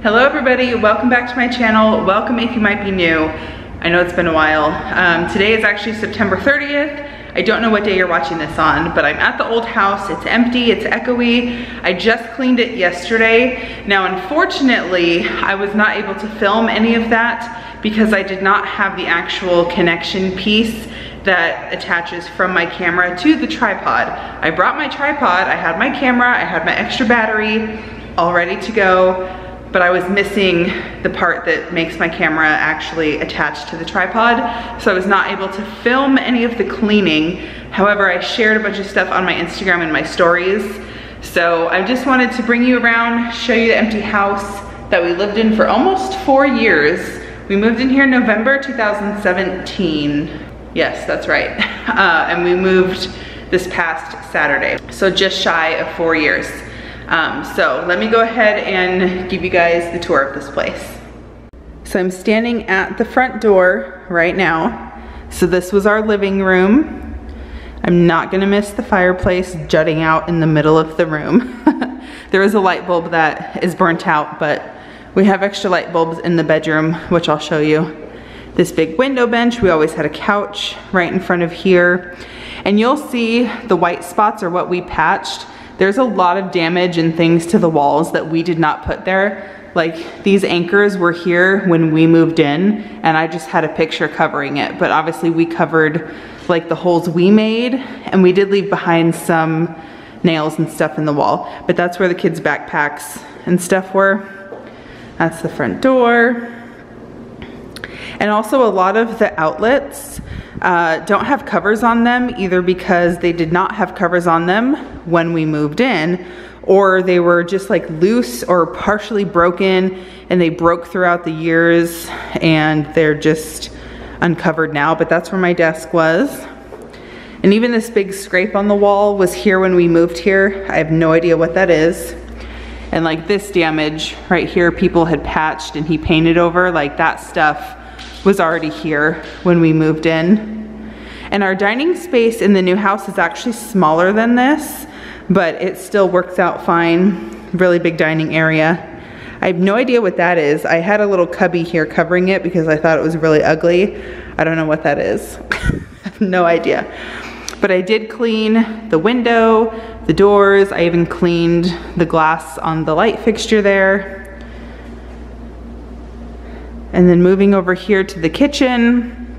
Hello everybody, welcome back to my channel. Welcome if you might be new. I know it's been a while. Today is actually September 30th. I don't know what day you're watching this on, but I'm at the old house. It's empty, it's echoey. I just cleaned it yesterday. Now unfortunately, I was not able to film any of that because I did not have the actual connection piece that attaches from my camera to the tripod. I brought my tripod, I had my camera, I had my extra battery, all ready to go. But I was missing the part that makes my camera actually attached to the tripod, so I was not able to film any of the cleaning. However, I shared a bunch of stuff on my Instagram and my stories. So I just wanted to bring you around, show you the empty house that we lived in for almost 4 years. We moved in here in November 2017. Yes, that's right. And we moved this past Saturday. So just shy of 4 years. So let me go ahead and give you guys the tour of this place. So I'm standing at the front door right now. So this was our living room. I'm not gonna miss the fireplace jutting out in the middle of the room. There is a light bulb that is burnt out, but we have extra light bulbs in the bedroom, which I'll show you. This big window bench, we always had a couch right in front of here. And you'll see the white spots are what we patched. There's a lot of damage and things to the walls that we did not put there. Like these anchors were here when we moved in and I just had a picture covering it. But obviously we covered like the holes we made, and we did leave behind some nails and stuff in the wall. But that's where the kids' backpacks and stuff were. That's the front door. And also a lot of the outlets don't have covers on them, either because they did not have covers on them when we moved in, or they were just like loose or partially broken and they broke throughout the years and they're just uncovered now. But that's where my desk was. And even this big scrape on the wall was here when we moved here. I have no idea what that is. And like this damage right here, people had patched and he painted over. Like that stuff was already here when we moved in. And our dining space in the new house is actually smaller than this, but it still works out fine. Really big dining area. I have no idea what that is. I had a little cubby here covering it because I thought it was really ugly. I don't know what that is. I have no idea. But I did clean the window, the doors. I even cleaned the glass on the light fixture there. And then moving over here to the kitchen,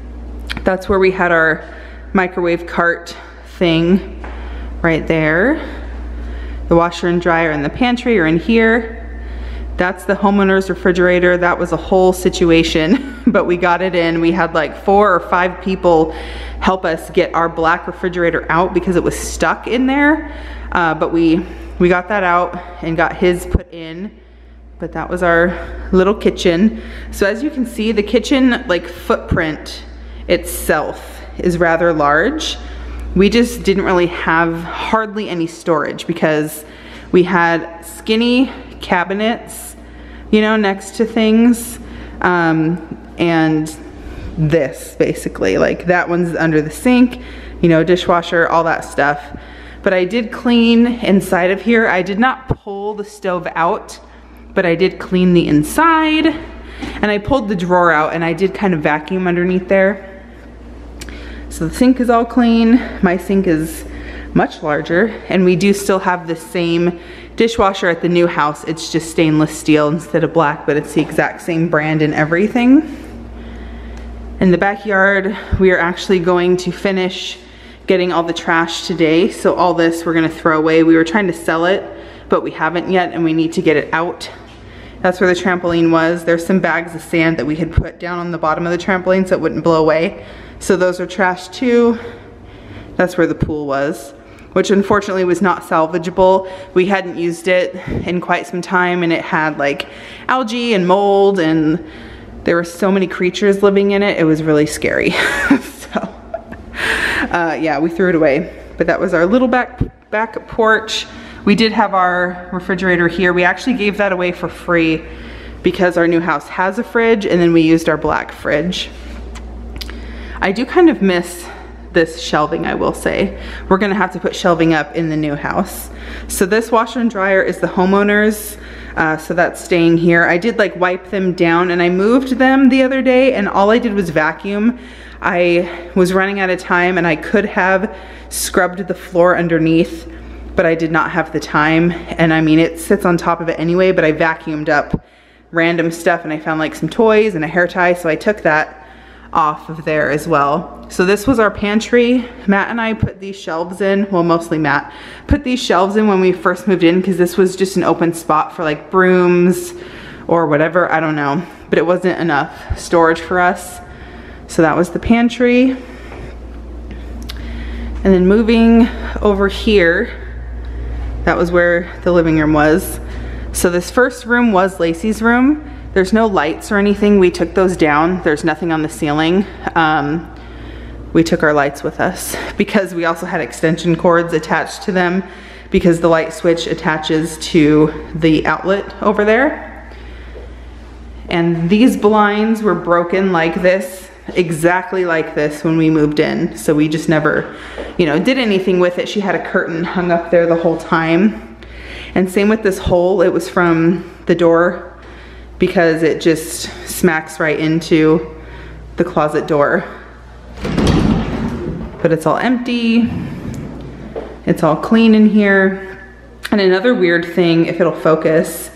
that's where we had our microwave cart thing right there. The washer and dryer and the pantry are in here. That's the homeowner's refrigerator. That was a whole situation, but we got it in. We had like 4 or 5 people help us get our black refrigerator out because it was stuck in there. But we got that out and got his put in. But that was our little kitchen. So as you can see, the kitchen like footprint itself is rather large. We just didn't really have hardly any storage because we had skinny cabinets, you know, next to things. And this basically, like that one's under the sink, you know, dishwasher, all that stuff. But I did clean inside of here. I did not pull the stove out, but I did clean the inside, and I pulled the drawer out and I did kind of vacuum underneath there. So the sink is all clean. My sink is much larger, and we do still have the same dishwasher at the new house. It's just stainless steel instead of black, but it's the exact same brand and everything. In the backyard, we are actually going to finish getting all the trash today. So all this we're gonna throw away. We were trying to sell it, but we haven't yet, and we need to get it out. That's where the trampoline was. There's some bags of sand that we had put down on the bottom of the trampoline so it wouldn't blow away. So those are trash too. That's where the pool was, which unfortunately was not salvageable. We hadn't used it in quite some time, and it had like algae and mold, and there were so many creatures living in it. It was really scary. So yeah, we threw it away. But that was our little back porch. We did have our refrigerator here. We actually gave that away for free because our new house has a fridge, and then we used our black fridge. I do kind of miss this shelving, I will say. We're gonna have to put shelving up in the new house. So this washer and dryer is the homeowner's So that's staying here. I did like wipe them down, and I moved them the other day, and all I did was vacuum. I was running out of time, and I could have scrubbed the floor underneath, but I did not have the time. And I mean, it sits on top of it anyway, but I vacuumed up random stuff, and I found like some toys and a hair tie, so I took that off of there as well. So this was our pantry. Matt and I put these shelves in, well, mostly Matt put these shelves in when we first moved in, because this was just an open spot for like brooms or whatever, I don't know, but it wasn't enough storage for us. So that was the pantry. And then moving over here, that was where the living room was. So this first room was Lacey's room. There's no lights or anything. We took those down. There's nothing on the ceiling. We took our lights with us because we also had extension cords attached to them, because the light switch attaches to the outlet over there. And these blinds were broken like this, exactly like this, when we moved in. So we just never, you know, did anything with it. She had a curtain hung up there the whole time. And same with this hole. It was from the door, because it just smacks right into the closet door. But it's all empty. It's all clean in here. And another weird thing, if it'll focus,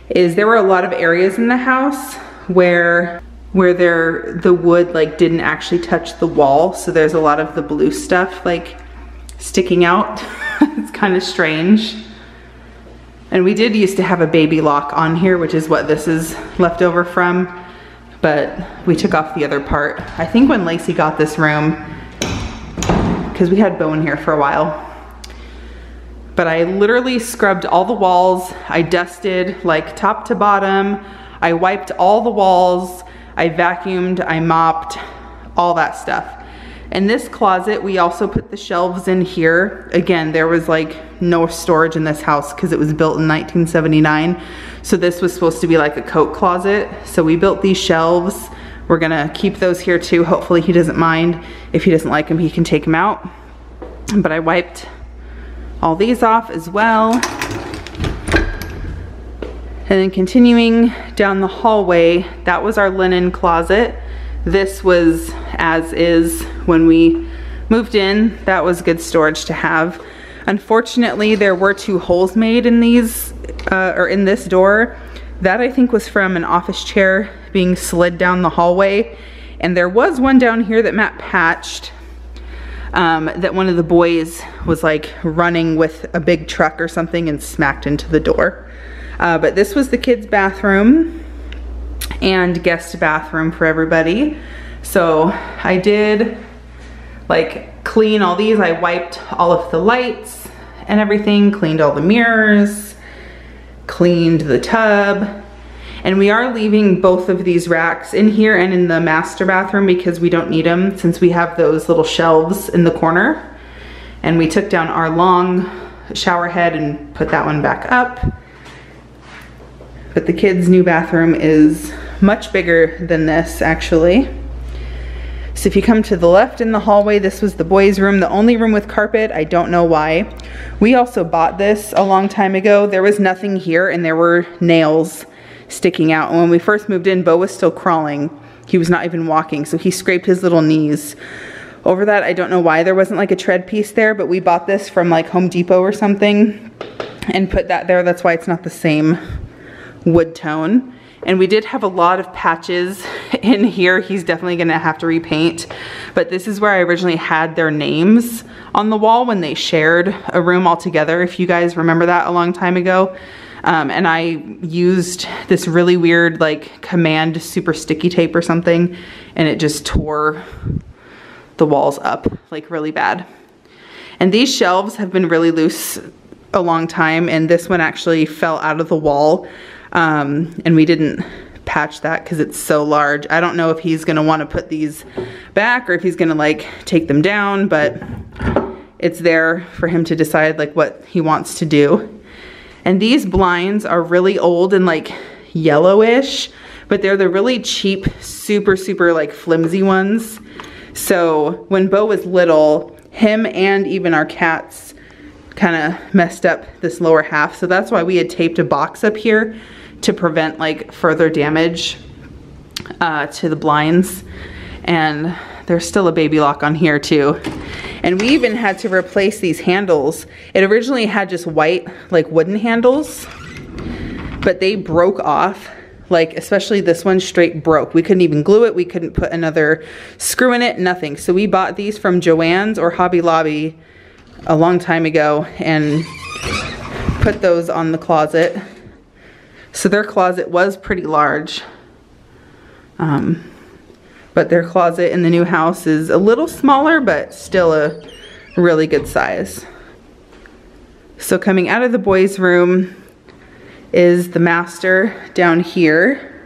is there were a lot of areas in the house where the wood like didn't actually touch the wall. So there's a lot of the blue stuff like sticking out. It's kind of strange. And we did used to have a baby lock on here, which is what this is left over from, but we took off the other part. I think when Lacey got this room, because we had Bo in here for a while. But I literally scrubbed all the walls. I dusted like top to bottom. I wiped all the walls. I vacuumed, I mopped, all that stuff. In this closet, we also put the shelves in here. Again, there was like no storage in this house because it was built in 1979. So this was supposed to be like a coat closet. So we built these shelves. We're gonna keep those here too. Hopefully he doesn't mind. If he doesn't like them, he can take them out. But I wiped all these off as well. And then continuing down the hallway, that was our linen closet. This was as is when we moved in. That was good storage to have. Unfortunately, there were 2 holes made in these, or in this door. That I think was from an office chair being slid down the hallway. And there was one down here that Matt patched, that one of the boys was like running with a big truck or something and smacked into the door. But this was the kids' bathroom and guest bathroom for everybody. So I did like clean all these. I wiped all of the lights and everything, cleaned all the mirrors, cleaned the tub. And we are leaving both of these racks in here and in the master bathroom because we don't need them, since we have those little shelves in the corner. And we took down our long shower head and put that one back up. But the kids' new bathroom is much bigger than this, actually. So if you come to the left in the hallway, this was the boys' room, the only room with carpet. I don't know why. We also bought this a long time ago. There was nothing here and there were nails sticking out. And when we first moved in, Bo was still crawling. He was not even walking, so he scraped his little knees over that. I don't know why there wasn't like a tread piece there, but we bought this from like Home Depot or something and put that there. That's why it's not the same wood tone. And we did have a lot of patches in here. He's definitely gonna have to repaint. But this is where I originally had their names on the wall when they shared a room all together, if you guys remember that a long time ago. And I used this really weird like command super sticky tape or something, and it just tore the walls up like really bad. And these shelves have been really loose a long time, and this one actually fell out of the wall. And we didn't patch that because it's so large. I don't know if he's gonna want to put these back or if he's gonna like take them down, but it's there for him to decide like what he wants to do. And these blinds are really old and like yellowish, but they're the really cheap, super like flimsy ones. So when Bo was little, him and even our cats kind of messed up this lower half. So that's why we had taped a box up here to prevent like further damage to the blinds. And there's still a baby lock on here too. And we even had to replace these handles. It originally had just white, like wooden handles, but they broke off. Like especially this one straight broke. We couldn't even glue it. We couldn't put another screw in it, nothing. So we bought these from Joann's or Hobby Lobby a long time ago and put those on the closet. So their closet was pretty large. But their closet in the new house is a little smaller, but still a really good size. So coming out of the boys' room is the master down here.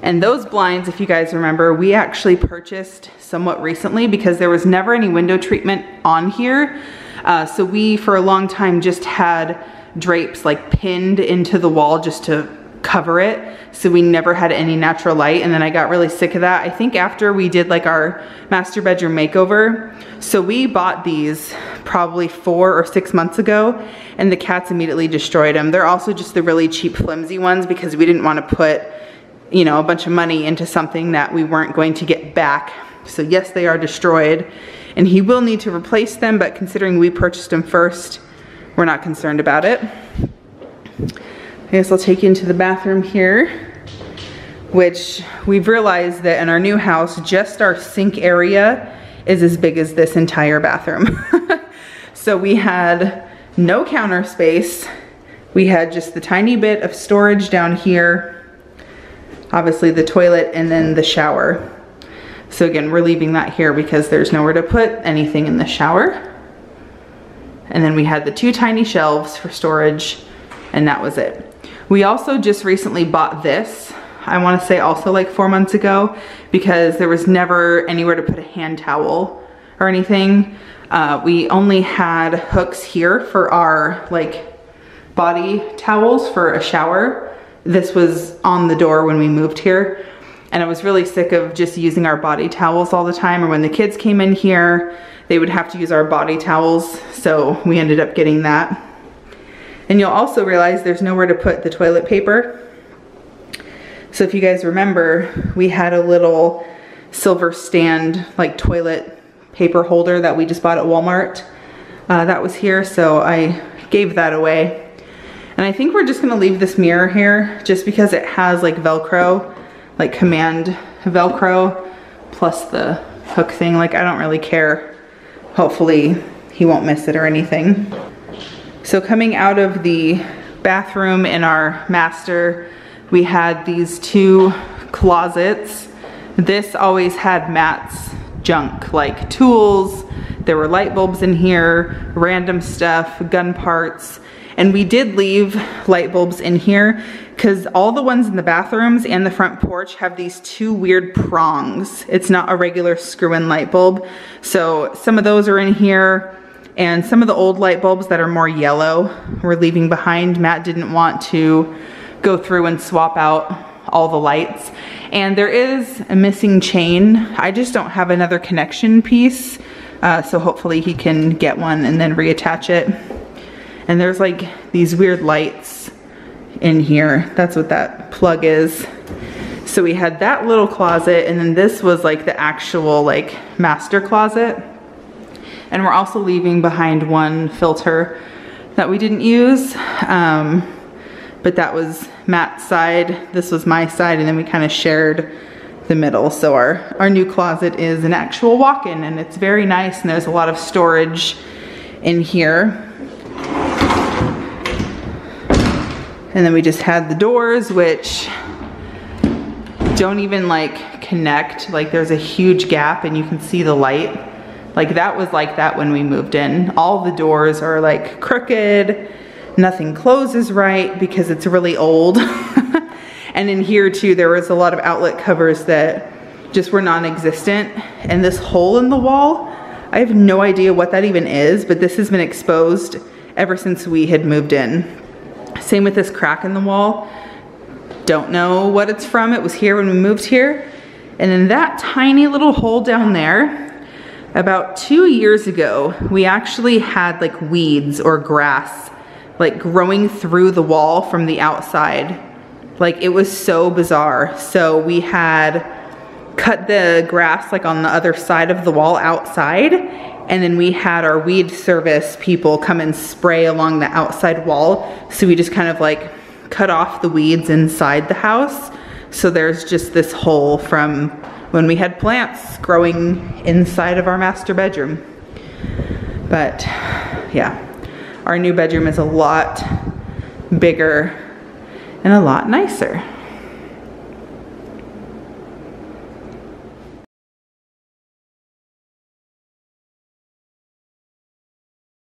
And those blinds, if you guys remember, we actually purchased somewhat recently because there was never any window treatment on here. So we, for a long time, just had drapes like pinned into the wall just to cover it. So we never had any natural light. And then I got really sick of that. I think after we did like our master bedroom makeover. So we bought these probably 4 or 6 months ago and the cats immediately destroyed them. They're also just the really cheap flimsy ones because we didn't want to put, you know, a bunch of money into something that we weren't going to get back. So yes, they are destroyed and he will need to replace them, but considering we purchased them first, we're not concerned about it. I guess I'll take you into the bathroom here, which we've realized that in our new house, just our sink area is as big as this entire bathroom. So we had no counter space. We had just the tiny bit of storage down here, obviously the toilet and then the shower. So again, we're leaving that here because there's nowhere to put anything in the shower. And then we had the 2 tiny shelves for storage and that was it. We also just recently bought this, I want to say also like 4 months ago, because there was never anywhere to put a hand towel or anything. We only had hooks here for our like body towels for a shower. This was on the door when we moved here. And I was really sick of just using our body towels all the time, or when the kids came in here, they would have to use our body towels. So we ended up getting that. And you'll also realize there's nowhere to put the toilet paper. So if you guys remember, we had a little silver stand, like toilet paper holder that we just bought at Walmart. That was here, so I gave that away. And I think we're just gonna leave this mirror here just because it has like Velcro, like command Velcro, plus the hook thing. Like I don't really care. Hopefully he won't miss it or anything. So coming out of the bathroom in our master, we had these 2 closets. This always had Matt's junk, like tools. There were light bulbs in here, random stuff, gun parts. And we did leave light bulbs in here because all the ones in the bathrooms and the front porch have these 2 weird prongs. It's not a regular screw-in light bulb. So some of those are in here. And some of the old light bulbs that are more yellow we're leaving behind. Matt didn't want to go through and swap out all the lights. And there is a missing chain. I just don't have another connection piece. So hopefully he can get one and then reattach it. And there's like these weird lights in here. That's what that plug is. So we had that little closet, and then this was like the actual like master closet. And we're also leaving behind 1 filter that we didn't use. But that was Matt's side, this was my side, and then we kind of shared the middle. So our new closet is an actual walk-in, and it's very nice, and there's a lot of storage in here. And then we just had the doors, which don't even like connect. Like there's a huge gap and you can see the light. Like that was like that when we moved in. All the doors are like crooked. Nothing closes right because it's really old. And in here too, there was a lot of outlet covers that just were non-existent. And this hole in the wall, I have no idea what that even is, but this has been exposed ever since we had moved in. Same with this crack in the wall. Don't know what it's from. It was here when we moved here. And then that tiny little hole down there, About 2 years ago, we actually had like weeds or grass like growing through the wall from the outside. Like it was so bizarre. So we had cut the grass like on the other side of the wall outside, and then we had our weed service people come and spray along the outside wall. So we just kind of like cut off the weeds inside the house. So there's just this hole from when we had plants growing inside of our master bedroom. But yeah, our new bedroom is a lot bigger and a lot nicer.